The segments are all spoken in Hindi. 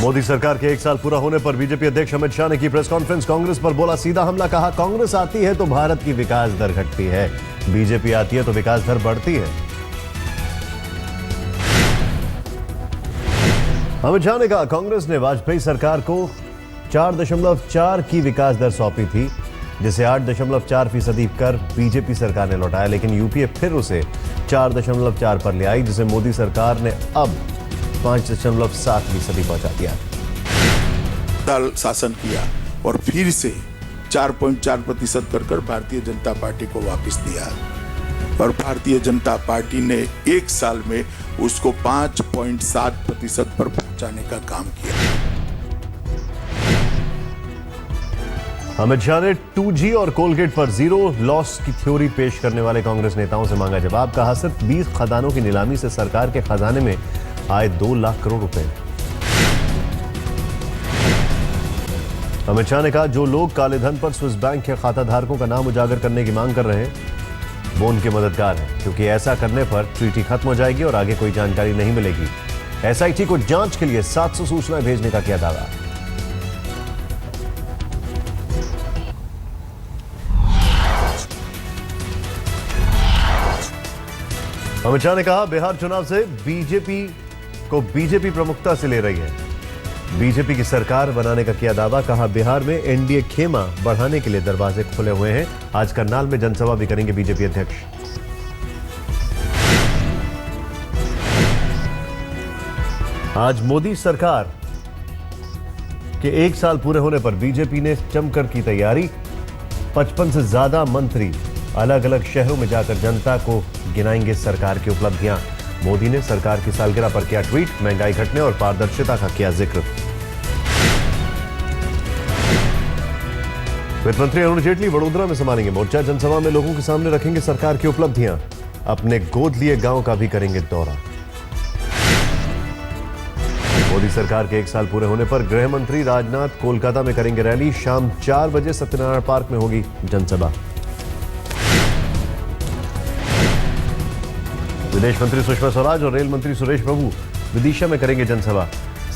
मोदी सरकार के 1 साल पूरा होने पर बीजेपी अध्यक्ष अमित शाह ने की प्रेस कॉन्फ्रेंस। कांग्रेस पर बोला सीधा हमला, कहा कांग्रेस आती है तो भारत की विकास दर घटती है, बीजेपी आती है तो विकास दर बढ़ती है। अमित शाह ने कहा कांग्रेस ने वाजपेयी सरकार को 4.4 की विकास दर सौंपी थी, जिसे 8.4% कर बीजेपी सरकार ने लौटाया, लेकिन यूपीए फिर उसे 4.4 पर ले आई, जिसे मोदी सरकार ने अब 5.7% पहुंचा दिया। साल शासन किया और फिर से 4.4% कर भारतीय जनता पार्टी को वापस दिया और भारतीय जनता पार्टी ने 1 साल में उसको 5.7% पर पहुंचाने का काम किया। अमित शाह ने 2G और कोलगेट पर जीरो लॉस की थ्योरी पेश करने वाले कांग्रेस नेताओं से मांगा जवाब। कहा सिर्फ 20 खदानों की नीलामी से सरकार के खजाने में आए 2 लाख करोड़ रुपए। अमित शाह ने कहा जो लोग काले धन पर स्विस बैंक के खाता धारकों का नाम उजागर करने की मांग कर रहे हैं वो उनके मददगार हैं, क्योंकि ऐसा करने पर ट्रीटी खत्म हो जाएगी और आगे कोई जानकारी नहीं मिलेगी। एसआईटी को जांच के लिए 700 सूचनाएं भेजने का किया दावा। अमित शाह ने कहा बिहार चुनाव से बीजेपी प्रमुखता से ले रही है, बीजेपी की सरकार बनाने का किया दावा। कहा बिहार में एनडीए खेमा बढ़ाने के लिए दरवाजे खुले हुए हैं। आज करनाल में जनसभा भी करेंगे बीजेपी अध्यक्ष। आज मोदी सरकार के 1 साल पूरे होने पर बीजेपी ने जमकर की तैयारी। 55 से ज्यादा मंत्री अलग अलग शहरों में जाकर जनता को गिनाएंगे सरकार की उपलब्धियां। मोदी ने सरकार की सालगिरह पर किया ट्वीट, महंगाई घटने और पारदर्शिता का किया जिक्र। वित्त मंत्री अरुण जेटली वडोदरा में संभालेंगे मोर्चा। जनसभा में लोगों के सामने रखेंगे सरकार की उपलब्धियां। अपने गोद लिए गांव का भी करेंगे दौरा। मोदी सरकार के 1 साल पूरे होने पर गृह मंत्री राजनाथ कोलकाता में करेंगे रैली। शाम 4 बजे सत्यनारायण पार्क में होगी जनसभा। विदेश मंत्री सुषमा स्वराज और रेल मंत्री सुरेश प्रभु विदिशा में करेंगे जनसभा।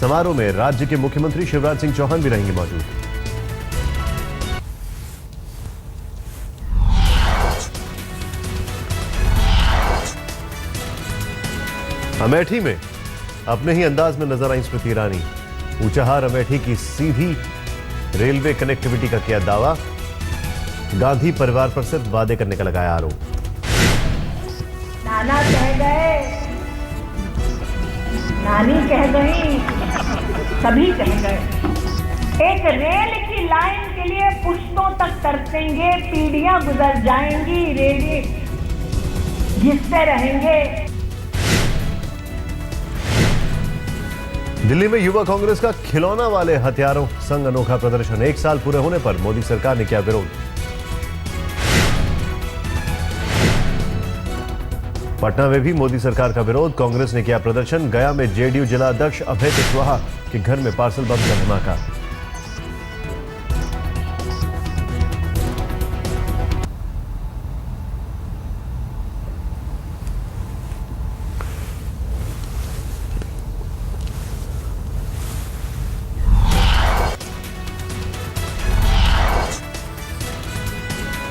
समारोह में राज्य के मुख्यमंत्री शिवराज सिंह चौहान भी रहेंगे मौजूद। अमेठी में अपने ही अंदाज में नजर आई स्मृति ईरानी। ऊंचाहार अमेठी की सीधी रेलवे कनेक्टिविटी का किया दावा। गांधी परिवार पर सिर्फ वादे करने का लगाया आरोप। नाना कह गए, नानी कह गई, सभी कह गए। एक रेल की लाइन के लिए पुश्तों तक तरसेंगे, पीढ़ियां गुजर जाएंगी, रेल घिसते रहेंगे। दिल्ली में युवा कांग्रेस का खिलौना वाले हथियारों संग अनोखा प्रदर्शन। 1 साल पूरे होने पर मोदी सरकार ने किया विरोध। पटना में भी मोदी सरकार का विरोध, कांग्रेस ने किया प्रदर्शन। गया में जेडीयू जिला अध्यक्ष अभय कुशवाहा के घर में पार्सल बम का धमाका।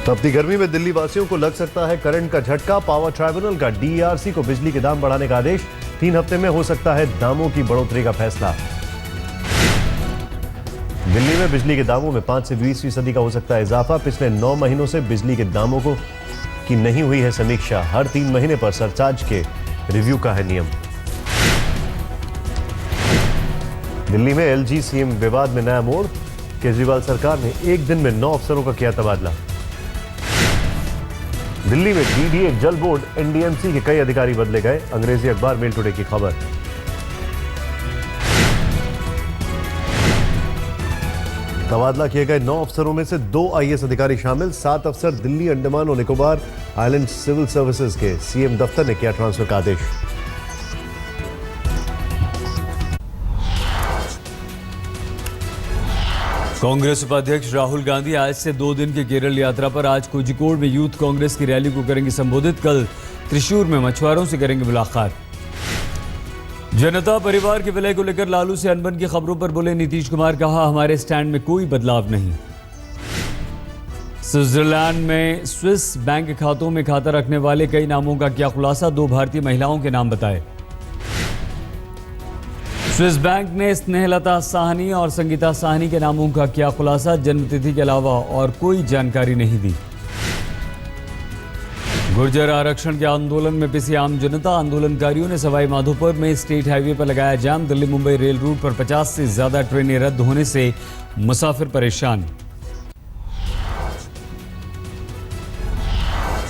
तपती गर्मी में दिल्ली वासियों को लग सकता है करंट का झटका। पावर ट्राइब्यूनल का डीईआरसी को बिजली के दाम बढ़ाने का आदेश। 3 हफ्ते में हो सकता है दामों की बढ़ोतरी का फैसला। दिल्ली में बिजली के दामों में 5 से 20% का हो सकता है इजाफा। पिछले 9 महीनों से बिजली के दामों की नहीं हुई है समीक्षा। हर 3 महीने पर सरचार्ज के रिव्यू का है नियम। दिल्ली में एलजी सीएम विवाद में नया मोड़। केजरीवाल सरकार ने 1 दिन में 9 अफसरों का किया तबादला। दिल्ली में डीडीए, जल बोर्ड, एनडीएमसी के कई अधिकारी बदले गए। अंग्रेजी अखबार मेल टुडे की खबर। तबादला किए गए 9 अफसरों में से 2 आईएएस अधिकारी शामिल। 7 अफसर दिल्ली, अंडमान और निकोबार आइलैंड सिविल सर्विसेज के। सीएम दफ्तर ने किया ट्रांसफर का आदेश। कांग्रेस उपाध्यक्ष राहुल गांधी आज से 2 दिन की केरल यात्रा पर। आज कोझिकोड में यूथ कांग्रेस की रैली को करेंगे संबोधित। कल त्रिशूर में मछुआरों से करेंगे मुलाकात। जनता परिवार के विलय को लेकर लालू से अनबन की खबरों पर बोले नीतीश कुमार, कहा हमारे स्टैंड में कोई बदलाव नहीं। स्विट्जरलैंड में स्विस बैंक खातों में खाता रखने वाले कई नामों का किया खुलासा, 2 भारतीय महिलाओं के नाम बताए। स्विस बैंक ने स्नेहलता साहनी और संगीता साहनी के नामों का किया खुलासा, जन्मतिथि के अलावा और कोई जानकारी नहीं दी। गुर्जर आरक्षण के आंदोलन में पिसी आम जनता, आंदोलनकारियों ने सवाई माधोपुर में स्टेट हाईवे पर लगाया जाम, दिल्ली मुंबई रेल रूट पर 50 से ज्यादा ट्रेनें रद्द होने से मुसाफिर परेशान।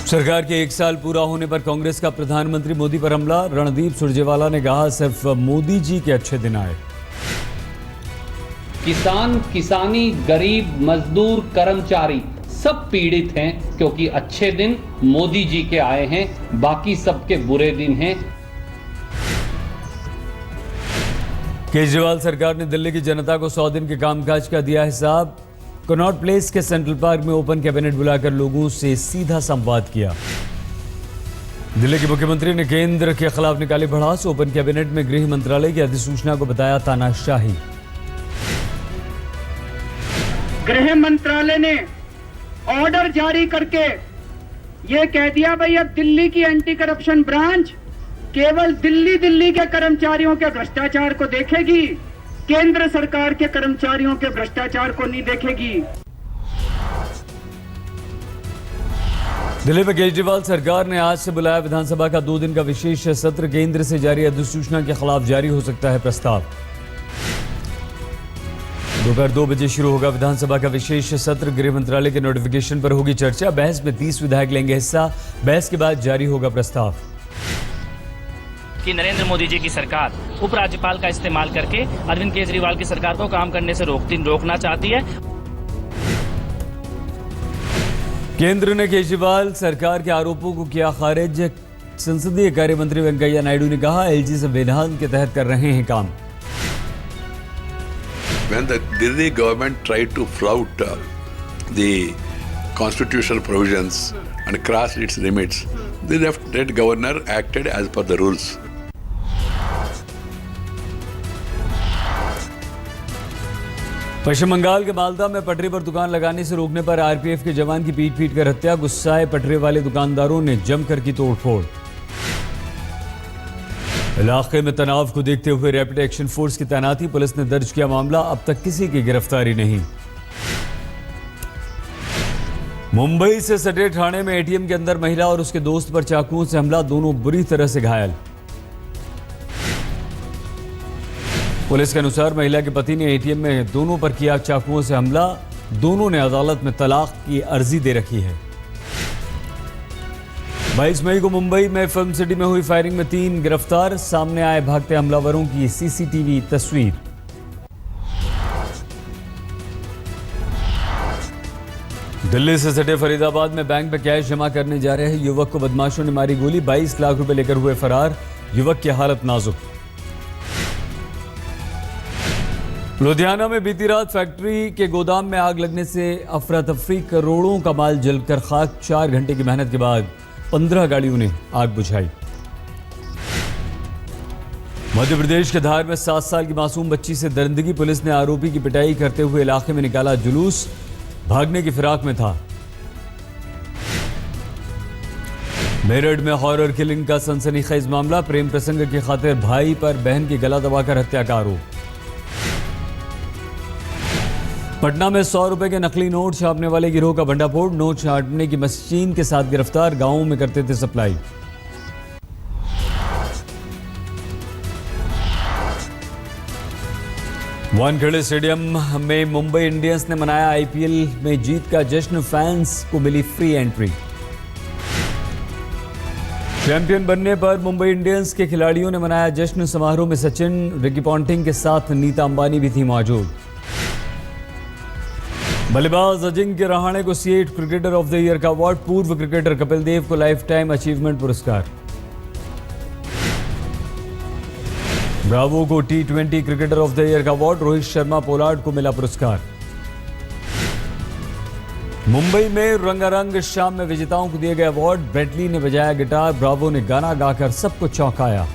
सरकार के 1 साल पूरा होने पर कांग्रेस का प्रधानमंत्री मोदी पर हमला, रणदीप सुरजेवाला ने कहा सिर्फ मोदी जी के अच्छे दिन आए। किसान, किसानी, गरीब, मजदूर, कर्मचारी सब पीड़ित हैं क्योंकि अच्छे दिन मोदी जी के आए हैं, बाकी सबके बुरे दिन हैं। केजरीवाल सरकार ने दिल्ली की जनता को 100 दिन के कामकाज का दिया हिसाब, कनॉट प्लेस के सेंट्रल पार्क में ओपन कैबिनेट बुलाकर लोगों से सीधा संवाद किया। दिल्ली के मुख्यमंत्री ने केंद्र के खिलाफ निकाली भड़ास, ओपन कैबिनेट में गृह मंत्रालय की अधिसूचना को बताया तानाशाही। गृह मंत्रालय ने ऑर्डर जारी करके ये कह दिया भाई अब दिल्ली की एंटी करप्शन ब्रांच केवल दिल्ली के कर्मचारियों के भ्रष्टाचार को देखेगी, केंद्र सरकार के कर्मचारियों के भ्रष्टाचार को नहीं देखेगी। दिल्ली में केजरीवाल सरकार ने आज से बुलाया विधानसभा का 2 दिन का विशेष सत्र, केंद्र से जारी अधिसूचना के खिलाफ जारी हो सकता है प्रस्ताव। दोपहर 2 बजे शुरू होगा विधानसभा का विशेष सत्र, गृह मंत्रालय के नोटिफिकेशन पर होगी चर्चा, बहस में 30 विधायक लेंगे हिस्सा, बहस के बाद जारी होगा प्रस्ताव। कि नरेंद्र मोदी जी की सरकार उपराज्यपाल का इस्तेमाल करके अरविंद केजरीवाल की सरकार को काम करने से रोकना चाहती है। केंद्र ने केजरीवाल सरकार के आरोपों को किया खारिज, संसदीय कार्य मंत्री वेंकैया नायडू ने कहा एलजी संविधान के तहत कर रहे हैं काम। When the Delhi government tried to flout the constitutional provisions and crossed its limits, the Lieutenant Governor acted as per the rules. पश्चिम बंगाल के मालदा में पटरी पर दुकान लगाने से रोकने पर आरपीएफ के जवान की पीट कर हत्या, गुस्साए पटरी वाले दुकानदारों ने जमकर की तोड़फोड़। इलाके में तनाव को देखते हुए रैपिड एक्शन फोर्स की तैनाती, पुलिस ने दर्ज किया मामला, अब तक किसी की गिरफ्तारी नहीं। मुंबई से सटे थाने में एटीएम के अंदर महिला और उसके दोस्त पर चाकुओं से हमला, दोनों बुरी तरह से घायल। पुलिस के अनुसार महिला के पति ने एटीएम में दोनों पर किया चाकुओं से हमला, दोनों ने अदालत में तलाक की अर्जी दे रखी है। 22 मई को मुंबई में फिल्म सिटी में हुई फायरिंग में 3 गिरफ्तार, सामने आए भागते हमलावरों की सीसीटीवी तस्वीर। दिल्ली से सटे फरीदाबाद में बैंक में कैश जमा करने जा रहे युवक को बदमाशों ने मारी गोली, 22 लाख रुपए लेकर हुए फरार, युवक की हालत नाजुक। लुधियाना में बीती रात फैक्ट्री के गोदाम में आग लगने से अफरा तफरी, करोड़ों का माल जलकर खाक, 4 घंटे की मेहनत के बाद 15 गाड़ियों ने आग बुझाई। मध्य प्रदेश के धार में 7 साल की मासूम बच्ची से दरिंदगी, पुलिस ने आरोपी की पिटाई करते हुए इलाके में निकाला जुलूस, भागने की फिराक में था। मेरठ में हॉरर किलिंग का सनसनीखेज मामला, प्रेम प्रसंग की खातिर भाई पर बहन की गला दबाकर हत्या का आरोप। पटना में 100 रुपए के नकली नोट छापने वाले गिरोह का भंडाफोड़, नोट छापने की मशीन के साथ गिरफ्तार, गांवों में करते थे सप्लाई। वानखेड़े स्टेडियम में मुंबई इंडियंस ने मनाया आईपीएल में जीत का जश्न, फैंस को मिली फ्री एंट्री। चैंपियन बनने पर मुंबई इंडियंस के खिलाड़ियों ने मनाया जश्न, समारोह में सचिन, रिकी पॉन्टिंग के साथ नीता अंबानी भी थी मौजूद। बल्लेबाज अजिंक्य रहाणे को CEAT cricketer of the year का अवार्ड, पूर्व क्रिकेटर कपिल देव को लाइफ टाइम अचीवमेंट पुरस्कार। ब्रावो को T20 cricketer of the year का अवार्ड, रोहित शर्मा पोलार्ड को मिला पुरस्कार। मुंबई में रंगारंग शाम में विजेताओं को दिए गए अवार्ड, ब्रेटली ने बजाया गिटार, ब्रावो ने गाना गाकर सबको चौंकाया।